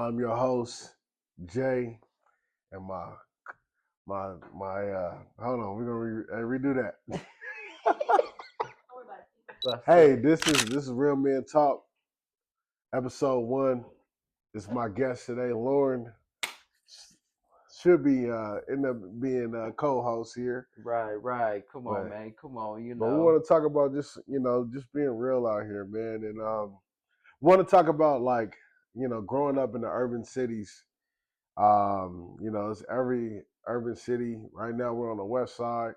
I'm your host, Jay, and my hold on, we're gonna redo that. Hey, this is Real Men Talk, episode 1. This is my guest today, Lauren. Should be end up being a co-host here. Right. Come on, But man. Come on, but we want to talk about just being real out here, man. And want to talk about growing up in the urban cities. It's every urban city. Right now we're on the west side,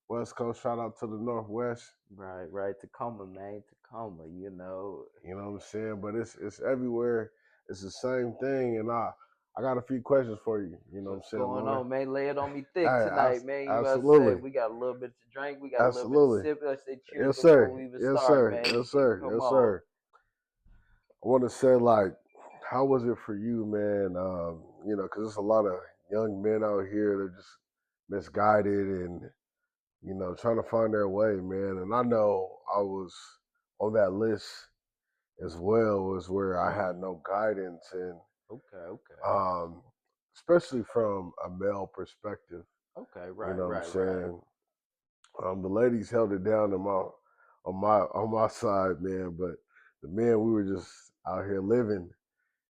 West Coast. Shout out to the Northwest. Right. Tacoma, man. Tacoma, You know what I'm saying? But it's everywhere. It's the same thing. And I got a few questions for you. You know what I'm What's saying, going Lauren? on, man? Lay it on me thick Hey, tonight, man. You know what I said? absolutely, We got a little bit to drink. We got a little bit to absolutely. sip. Let's say cheers Yes, before sir. we even Yes, start, sir. man. Yes, sir. Come Yes, on. sir. I want to say, how was it for you, man? Because there's a lot of young men out here that are just misguided and trying to find their way, man. And I know I was on that list as well, was where I had no guidance and Okay. especially from a male perspective. Okay, You right, know what I'm right, right. saying? The ladies held it down on my side, man, but the men we were just out here living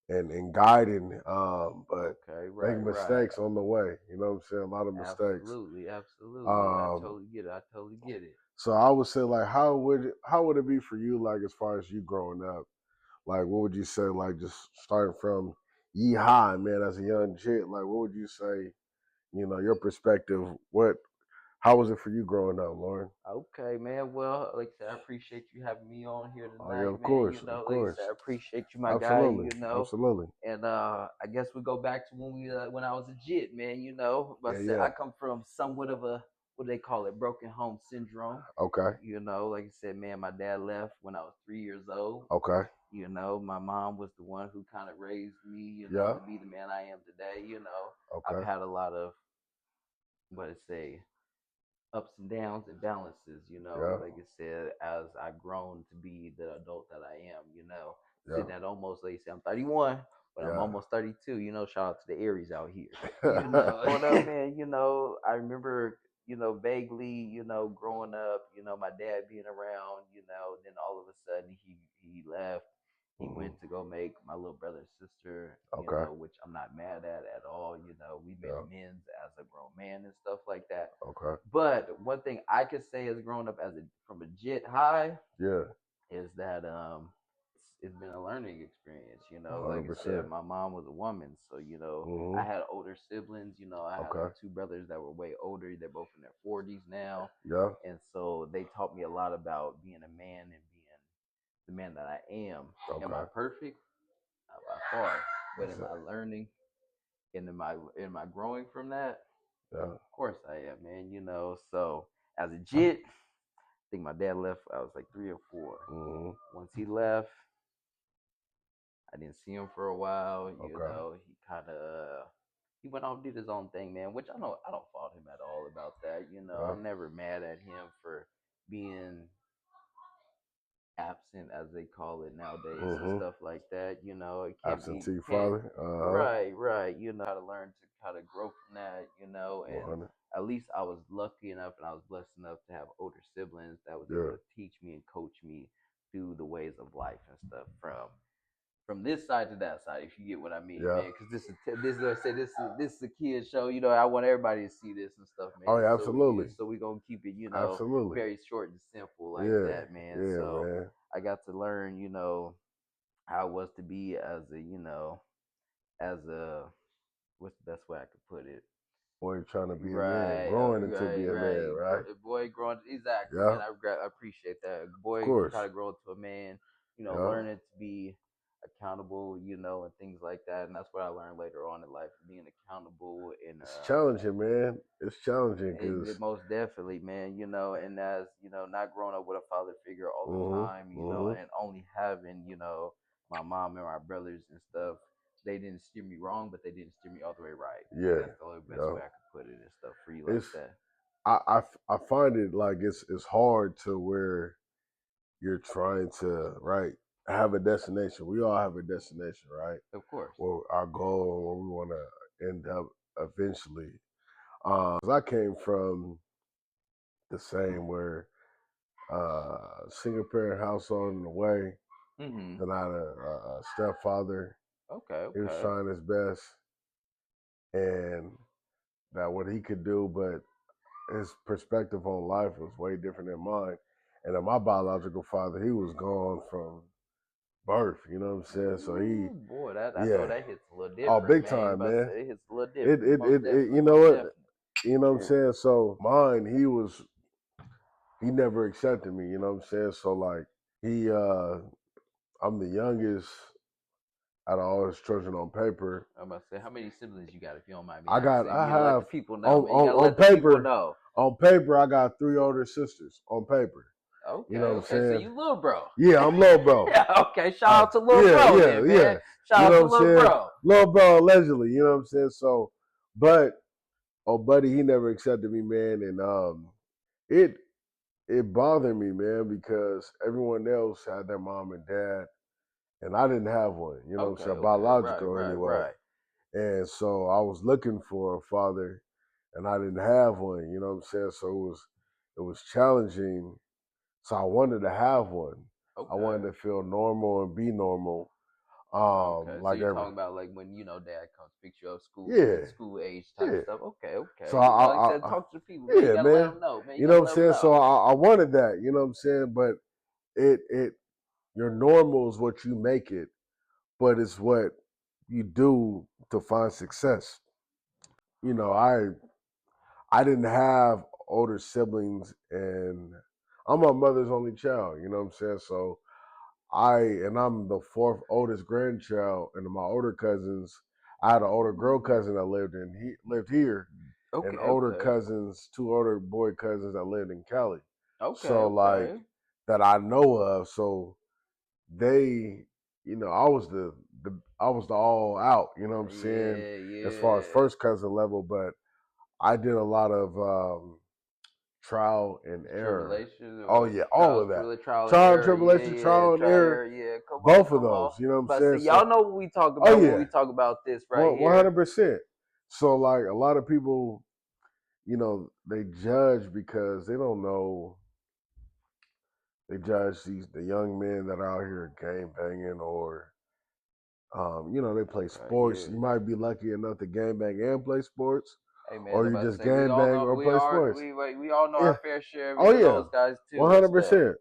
and guiding, but Okay, making right. mistakes on the way. You know what I'm saying? A lot of mistakes. Absolutely. I Um, totally get it. I totally get it. So I would say, how would it be for you, like as far as you growing up? Like, what would you say, like just starting from yee high, man, as a young jit? Like, what would you say? Your perspective. How was it for you growing up, Lauren? Okay, man. Well, like I said, I appreciate you having me on here Oh yeah, tonight, of man. course, of Like I said, course, I appreciate you, my guy. absolutely, absolutely. And I guess we go back to when I was a jit, man. But I Yeah, said I yeah. come from somewhat of a what do they call it, broken home syndrome. Okay, Like I said, man, my dad left when I was 3 years old. okay. My mom was the one who kind of raised me, Yeah. to be the man I am today. I've Okay. had a lot of what I say ups and downs and balances, Yeah. like I said, as I've grown to be the adult that I am, Yeah. sitting at almost, like I said, I'm 31, but I'm Yeah. almost 32, shout out to the Aries out here, growing up, man, I remember, vaguely, growing up, my dad being around, then all of a sudden he left. He Mhm. went to go make my little brother and sister, Okay. which I'm not mad at all. We made Yeah. amends as a grown man and stuff like that. Okay. But one thing I could say as growing up from a jit high Yeah. is that it's been a learning experience. Like I said, 100%. my mom was a woman, so I Mhm. had older siblings. I had Okay. two brothers that were way older. They're both in their 40s now, Yeah. and so they taught me a lot about being a man and being the man that I am. Am I Okay. perfect? Not by far, but That's am it. I learning? And am I growing from that? Yeah. Of course I am, man. So as a jit, I think my dad left. I was like 3 or 4. Mhm. Once he left, I didn't see him for a while. Okay. He kind of he went off and did his own thing, man. Which I don't fault him at all about that. Yeah. I'm never mad at him for being absent, as they call it nowadays, and Mhm. stuff like that. It can't be Absentee can't father. Uh huh. right. How to learn to kind of grow from that. And 100. at least I was lucky enough and I was blessed enough to have older siblings that was able Yeah. to teach me and coach me through the ways of life and stuff from this side to that side, if you get what I mean, Yeah. man. Because this is a kid show. I want everybody to see this and stuff, Oh man. yeah. So yeah, Absolutely. so we gonna keep it, Absolutely. very short and simple like Yeah. that, man. Yeah, So man. I got to learn, how it was to be as a what's the best way I could put it? Boy, trying to be a man, Right, growing into be a man, right. right? Boy, growing exactly, man. Yeah. I appreciate that. Of Boy, course. kind of grow into a man. Yeah. Learning to be accountable, and things like that. And that's what I learned later on in life, being accountable and It's challenging, man. It's challenging it because. most definitely, man. And as not growing up with a father figure all the Mhm. time, Mhm. and only having my mom and my brothers and stuff. They didn't steer me wrong, but they didn't steer me all the way right. And Yeah. that's the only best Yeah. way I could put it and stuff for you like It's that. I find it like it's hard to where you're trying to right. have a destination. We all have a destination, right? Of course. Or our goal, where we want to end up eventually. 'Cause I came from the same where single parent household in the way. Mm-hmm. Then I had a stepfather. Okay. He was Okay. trying his best, and that what he could do, but his perspective on life was way different than mine. And then my biological father, he was gone from birth. You know what I'm saying? So he, Ooh, boy, that I know yeah, that hits a little oh, different, big man. You time, about to man. say it hits a little It, different. it, Most it, it definitely. you know Most what? definitely. You know what I'm saying? So mine, he never accepted me. You know what I'm saying? So like he, I'm the youngest out of all his children on paper. I'm about to say, how many siblings you got, if you don't mind me asking? I You gotta let the have people know, man. You gotta on let the people paper, know. I got 3 older sisters on paper. You Okay, know what I'm okay. So saying? you little bro. Yeah, I'm little bro. Yeah, okay. Shout out to little bro then, man. Yeah. Shout You out know to what I'm little saying? bro. Little bro, allegedly. You know what I'm saying? So, but oh, buddy, he never accepted me, man, and it it bothered me, man, because everyone else had their mom and dad, and I didn't have one. You know what I'm Okay, saying? okay. Right, Biological, right, anyway. right. And so I was looking for a father, and I didn't have one. You know what I'm saying? So it was challenging. So I wanted to have one. I Okay. wanted to feel normal and be normal. Okay. So Like you're every talking about like when dad comes pick you up school, yeah, school age type yeah. stuff. Okay, So okay. You know, like I said, talk to the people, man. You yeah, gotta let man. them know, man. You You know gotta what I'm let them saying? know. So I wanted that. You know what I'm saying? But it your normal is what you make it, but it's what you do to find success. You know, I didn't have older siblings, and I'm my mother's only child. You know what I'm saying? So I'm the fourth oldest grandchild, and my older cousins. I had an older girl Ooh. cousin that lived here, and Okay, older okay. cousins, 2 older boy cousins that lived in Cali. Okay, So like okay. that I know of. So they, I was I was the all out. You know what I'm saying? Yeah, As far as yeah. first cousin level, but I did a lot of trial and error. Tribulation Oh or yeah, all of that. trial and Trial and error. Yeah, tribulation, yeah. trial and Trial and error. error. Yeah. Come on, Both of come on. those. You know what I'm But see, saying? y'all So, know what we talk oh about when yeah, we talk about this right one here. hundred percent. So like a lot of people, they judge because they don't know. They judge the young men that are out here game banging or they play Right, sports. yeah. You might be lucky enough to game bang and play sports, Hey man, or I'm you about to just say we game all bang know or play sports. we all know our Yeah. fair share of Oh those yeah. guys One too and hundred stuff. percent.